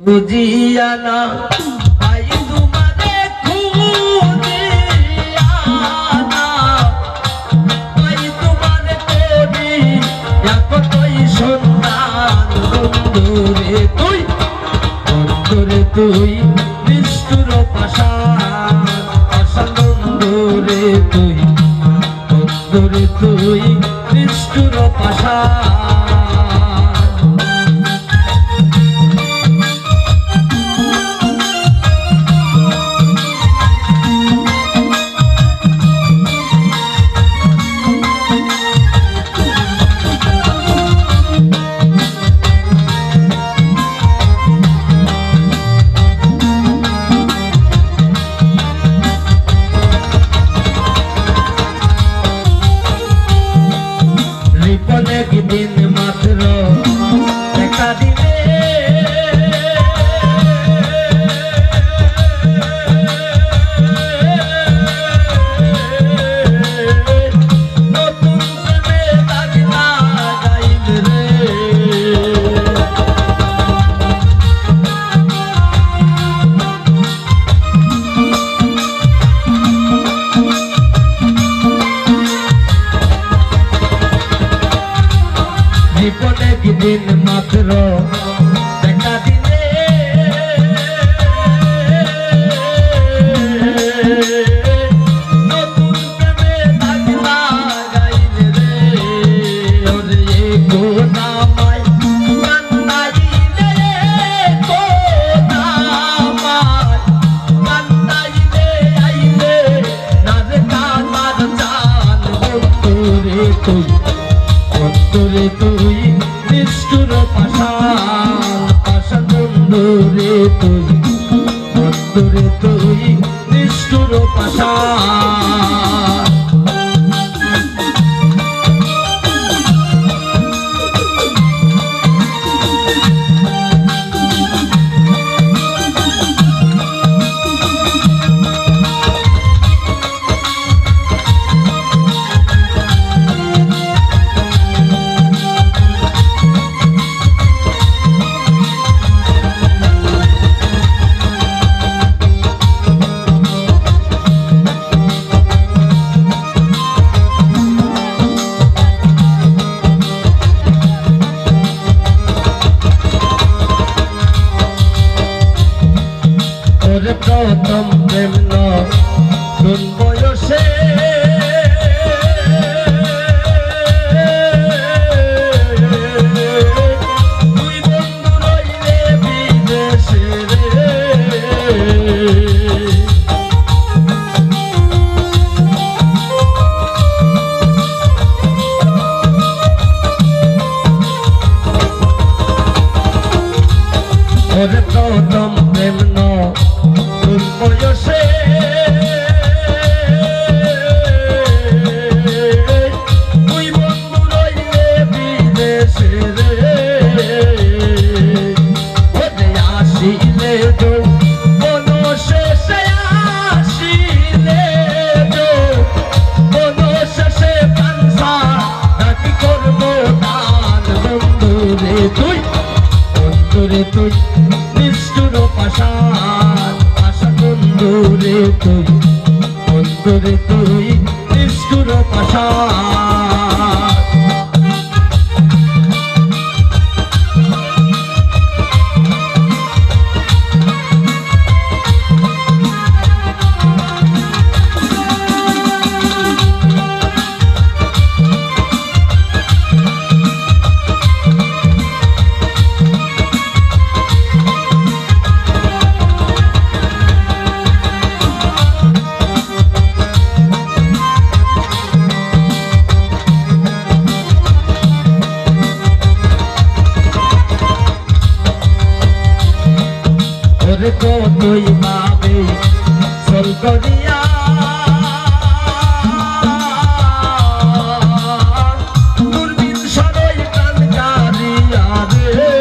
বুঝিয়ানা পাই তোমারে খুঁজিয়ানা পাই তোমারে করি একতই সন্ধান বন্ধুরে তুই নিষ্ঠুর পাষাণ পাষাণ বন্ধুরে তুই নিষ্ঠুর পাষাণ দিন মাত্র দেখা দিলে নতুন প্রেমে লাগনা গাইল রে জীবনে দিন মাত্র দেখা দিলে নতুন প্রেমে লাগনা গাইল রে ওরে গোদামাই কান্দাইলে গোদামাই কান্দাইলে আইলে নারে কামার চান বন্ধুরে তুই নিষ্ঠুর পাষাণ পাষাণ বন্ধুরে তুই নিষ্ঠুর পাষাণ প্রথম প্রেম নতুন বয়সে দুই বন্ধু রইলে বিদেশে রে প্রথম প্রেম বয়সে দুই বন্ধু রইলে বিদেশে রে আসিলে কোন শেষে আসিলে কোন শেষে কানসা নাকি করবো দান বন্ধুরে তুই নিষ্ঠুর পাষাণ পাষাণ বন্ধুরে তুই নিষ্ঠুর পাষাণ কতই ভাবে চল করিয়া দূরবীন সরই কান কারিয়া রে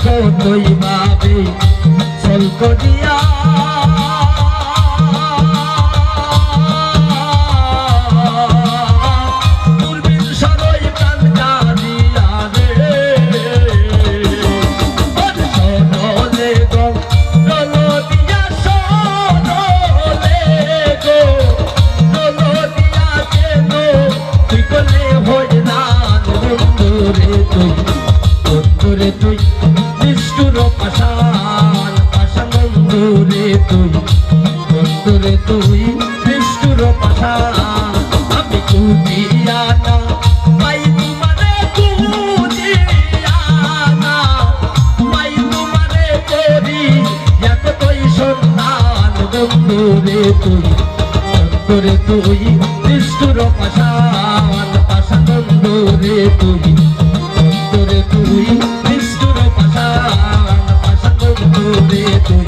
কতই ভাবে চল করিয়া তুই বন্ধুরে তুই নিষ্ঠুর পাষাণ আমি কুটিয়ানা পাই তোমারে কুটিয়ানা পাই তোমারে করি এতই সন্তান বন্ধুরে তুই নিষ্ঠুর পাষাণ পাষাণ বন্ধুরে তুই নিষ্ঠুর পাষাণ পাষাণ বন্ধুরে তুই